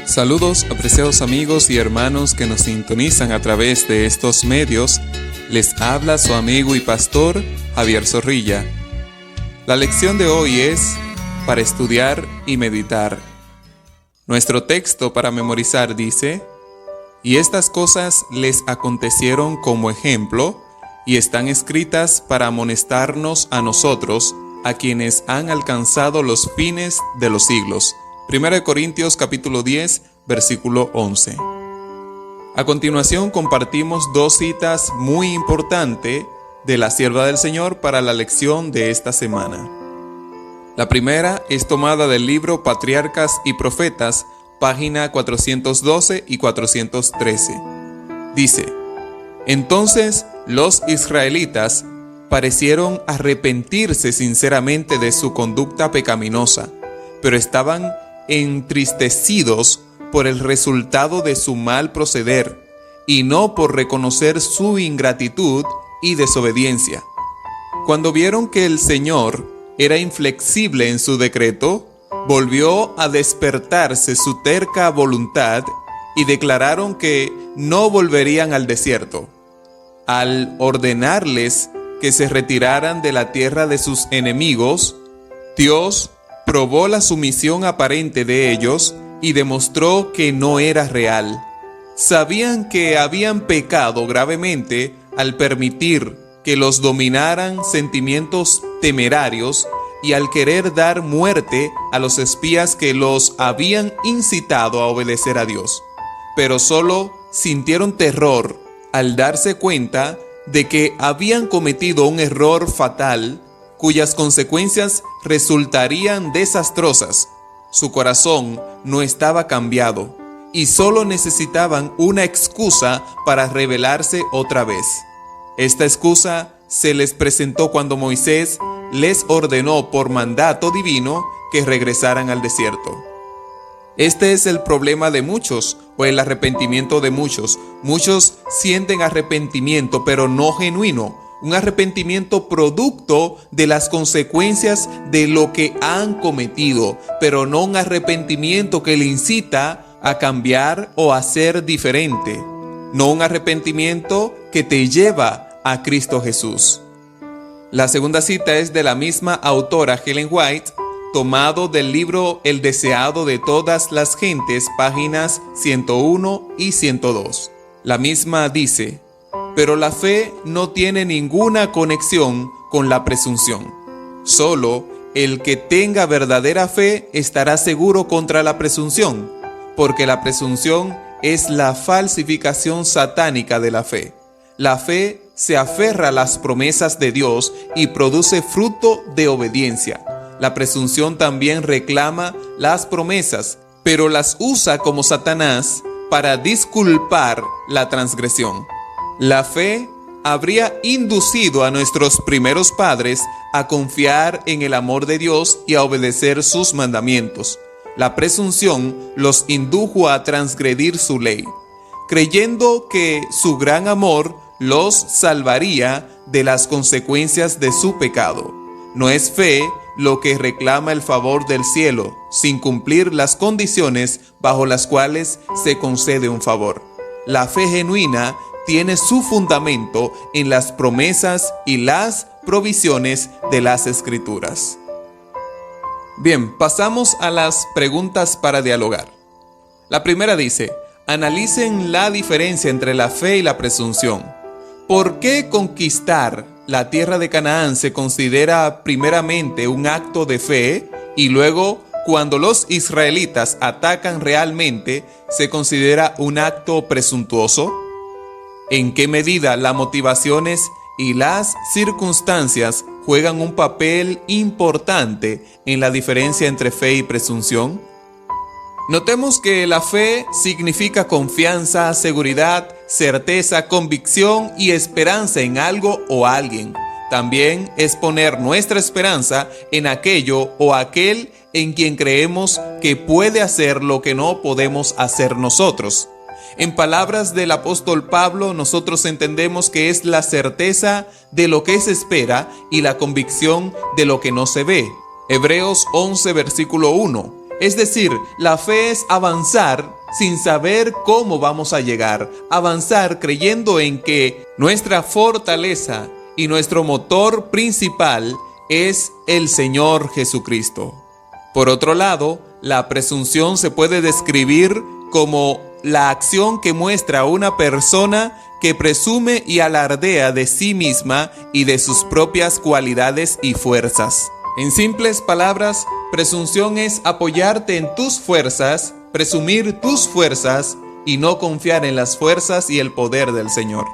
Saludos, apreciados amigos y hermanos que nos sintonizan a través de estos medios. Les habla su amigo y pastor Javier Zorrilla. La lección de hoy es para estudiar y meditar. Nuestro texto para memorizar dice: y estas cosas les acontecieron como ejemplo, y están escritas para amonestarnos a nosotros, a quienes han alcanzado los fines de los siglos. 1 Corintios capítulo 10, versículo 11. A continuación compartimos dos citas muy importantes de la sierva del Señor para la lección de esta semana. La primera es tomada del libro Patriarcas y Profetas, página 412 y 413. Dice: entonces los israelitas parecieron arrepentirse sinceramente de su conducta pecaminosa, pero estaban entristecidos por el resultado de su mal proceder, y no por reconocer su ingratitud y desobediencia. Cuando vieron que el Señor era inflexible en su decreto, volvió a despertarse su terca voluntad y declararon que no volverían al desierto. Al ordenarles que se retiraran de la tierra de sus enemigos, Dios probó la sumisión aparente de ellos y demostró que no era real. Sabían que habían pecado gravemente al permitir que los dominaran sentimientos temerarios y al querer dar muerte a los espías que los habían incitado a obedecer a Dios. Pero solo sintieron terror al darse cuenta de que habían cometido un error fatal cuyas consecuencias resultarían desastrosas. Su corazón no estaba cambiado y solo necesitaban una excusa para rebelarse otra vez. Esta excusa se les presentó cuando Moisés les ordenó por mandato divino que regresaran al desierto. Este es el problema de muchos, o el arrepentimiento de muchos. Muchos sienten arrepentimiento, pero no genuino. Un arrepentimiento producto de las consecuencias de lo que han cometido, pero no un arrepentimiento que le incita a cambiar o a ser diferente. No un arrepentimiento que te lleva a Cristo Jesús. La segunda cita es de la misma autora Ellen White, tomado del libro El deseado de todas las gentes, páginas 101 y 102. La misma dice: pero la fe no tiene ninguna conexión con la presunción. Solo el que tenga verdadera fe estará seguro contra la presunción, porque la presunción es la falsificación satánica de la fe. La fe se aferra a las promesas de Dios y produce fruto de obediencia. La presunción también reclama las promesas, pero las usa como Satanás para disculpar la transgresión. La fe habría inducido a nuestros primeros padres a confiar en el amor de Dios y a obedecer sus mandamientos. La presunción los indujo a transgredir su ley, creyendo que su gran amor los salvaría de las consecuencias de su pecado. No es fe lo que reclama el favor del cielo, sin cumplir las condiciones bajo las cuales se concede un favor. La fe genuina tiene su fundamento en las promesas y las provisiones de las Escrituras. Bien, pasamos a las preguntas para dialogar. La primera dice: analicen la diferencia entre la fe y la presunción. ¿Por qué conquistar la tierra de Canaán se considera primeramente un acto de fe y luego, cuando los israelitas atacan realmente, se considera un acto presuntuoso? ¿En qué medida las motivaciones y las circunstancias juegan un papel importante en la diferencia entre fe y presunción? Notemos que la fe significa confianza, seguridad, certeza, convicción y esperanza en algo o alguien. También es poner nuestra esperanza en aquello o aquel en quien creemos que puede hacer lo que no podemos hacer nosotros. En palabras del apóstol Pablo, nosotros entendemos que es la certeza de lo que se espera y la convicción de lo que no se ve. Hebreos 11, versículo 1. Es decir, la fe es avanzar sin saber cómo vamos a llegar, avanzar creyendo en que nuestra fortaleza y nuestro motor principal es el Señor Jesucristo. Por otro lado, la presunción se puede describir como la acción que muestra a una persona que presume y alardea de sí misma y de sus propias cualidades y fuerzas. En simples palabras, presunción es apoyarte en tus fuerzas, presumir tus fuerzas y no confiar en las fuerzas y el poder del Señor.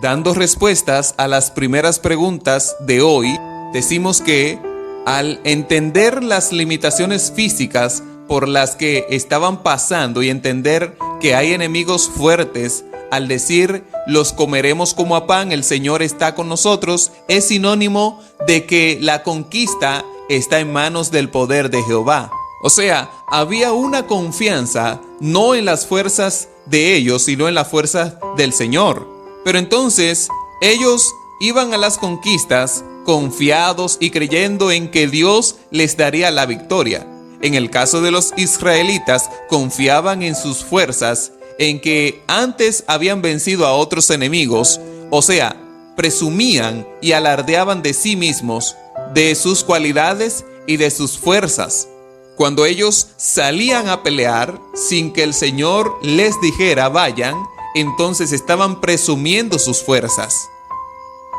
Dando respuestas a las primeras preguntas de hoy, decimos que al entender las limitaciones físicas por las que estaban pasando y entender que hay enemigos fuertes, al decir los comeremos como a pan, el Señor está con nosotros, es sinónimo de que la conquista está en manos del poder de Jehová. O sea, había una confianza no en las fuerzas de ellos, sino en la fuerza del Señor. Pero entonces ellos iban a las conquistas confiados y creyendo en que Dios les daría la victoria. En el caso de los israelitas, confiaban en sus fuerzas, en que antes habían vencido a otros enemigos, o sea, presumían y alardeaban de sí mismos, de sus cualidades y de sus fuerzas. Cuando ellos salían a pelear sin que el Señor les dijera vayan, entonces estaban presumiendo sus fuerzas.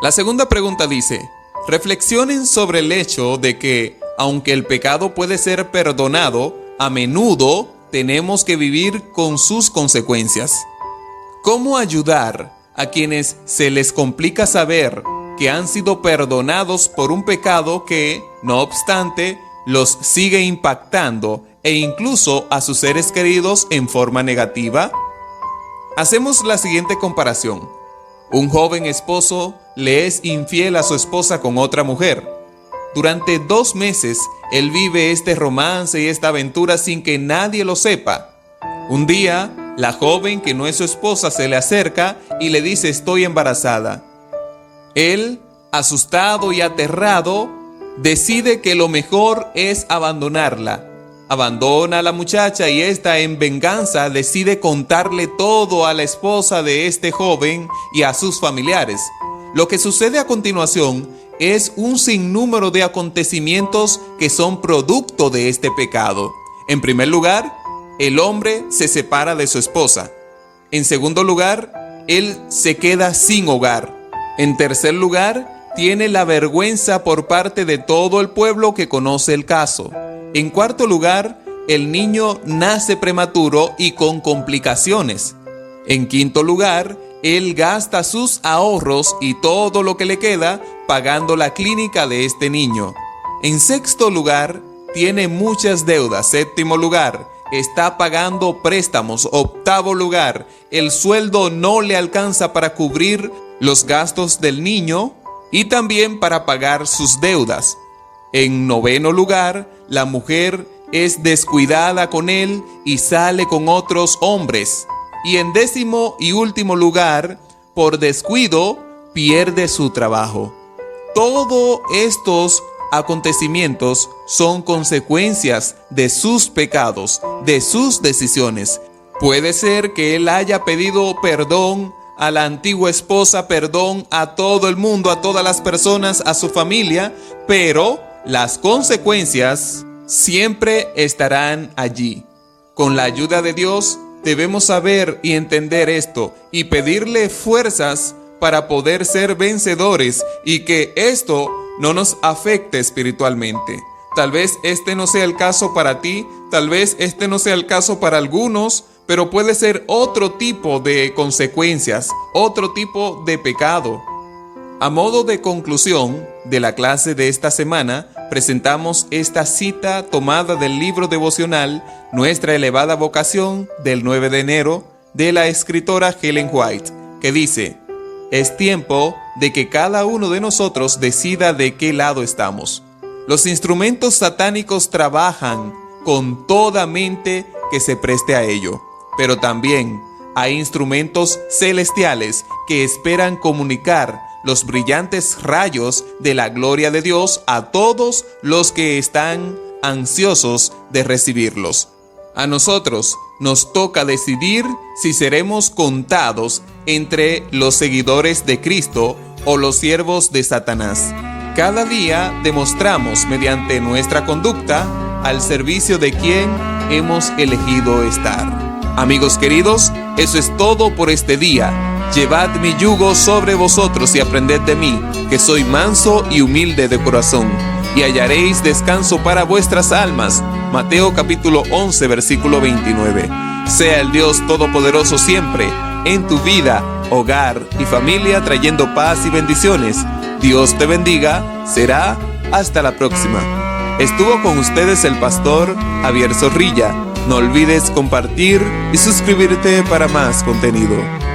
La segunda pregunta dice: reflexionen sobre el hecho de que, aunque el pecado puede ser perdonado, a menudo tenemos que vivir con sus consecuencias. ¿Cómo ayudar a quienes se les complica saber que han sido perdonados por un pecado que, no obstante, los sigue impactando e incluso a sus seres queridos en forma negativa? Hacemos la siguiente comparación. Un joven esposo le es infiel a su esposa con otra mujer. Durante 2 meses, él vive este romance y esta aventura sin que nadie lo sepa. Un día, la joven que no es su esposa se le acerca y le dice: estoy embarazada. Él, asustado y aterrado, decide que lo mejor es abandonarla. Abandona a la muchacha y esta, en venganza, decide contarle todo a la esposa de este joven y a sus familiares. Lo que sucede a continuación es un sinnúmero de acontecimientos que son producto de este pecado. En primer lugar, el hombre se separa de su esposa. En segundo lugar, él se queda sin hogar. En tercer lugar, tiene la vergüenza por parte de todo el pueblo que conoce el caso. En cuarto lugar, el niño nace prematuro y con complicaciones. En quinto lugar, él gasta sus ahorros y todo lo que le queda pagando la clínica de este niño. En sexto lugar, tiene muchas deudas. Séptimo lugar, está pagando préstamos. Octavo lugar, el sueldo no le alcanza para cubrir los gastos del niño y también para pagar sus deudas. En noveno lugar, la mujer es descuidada con él y sale con otros hombres. Y en décimo y último lugar, por descuido, pierde su trabajo. Todos estos acontecimientos son consecuencias de sus pecados, de sus decisiones. Puede ser que él haya pedido perdón a la antigua esposa, perdón a todo el mundo, a todas las personas, a su familia, pero las consecuencias siempre estarán allí. Con la ayuda de Dios, debemos saber y entender esto y pedirle fuerzas para poder ser vencedores y que esto no nos afecte espiritualmente. Tal vez este no sea el caso para ti, tal vez este no sea el caso para algunos, pero puede ser otro tipo de consecuencias, otro tipo de pecado. A modo de conclusión de la clase de esta semana, presentamos esta cita tomada del libro devocional Nuestra elevada vocación del 9 de enero de la escritora Ellen White, que dice: es tiempo de que cada uno de nosotros decida de qué lado estamos. Los instrumentos satánicos trabajan con toda mente que se preste a ello, pero también hay instrumentos celestiales que esperan comunicar los brillantes rayos de la gloria de Dios a todos los que están ansiosos de recibirlos. A nosotros nos toca decidir si seremos contados entre los seguidores de Cristo o los siervos de Satanás. Cada día demostramos mediante nuestra conducta al servicio de quien hemos elegido estar. Amigos queridos, eso es todo por este día. Llevad mi yugo sobre vosotros y aprended de mí, que soy manso y humilde de corazón, y hallaréis descanso para vuestras almas. Mateo capítulo 11, versículo 29. Sea el Dios Todopoderoso siempre en tu vida, hogar y familia, trayendo paz y bendiciones. Dios te bendiga. Será hasta la próxima. Estuvo con ustedes el pastor Javier Zorrilla. No olvides compartir y suscribirte para más contenido.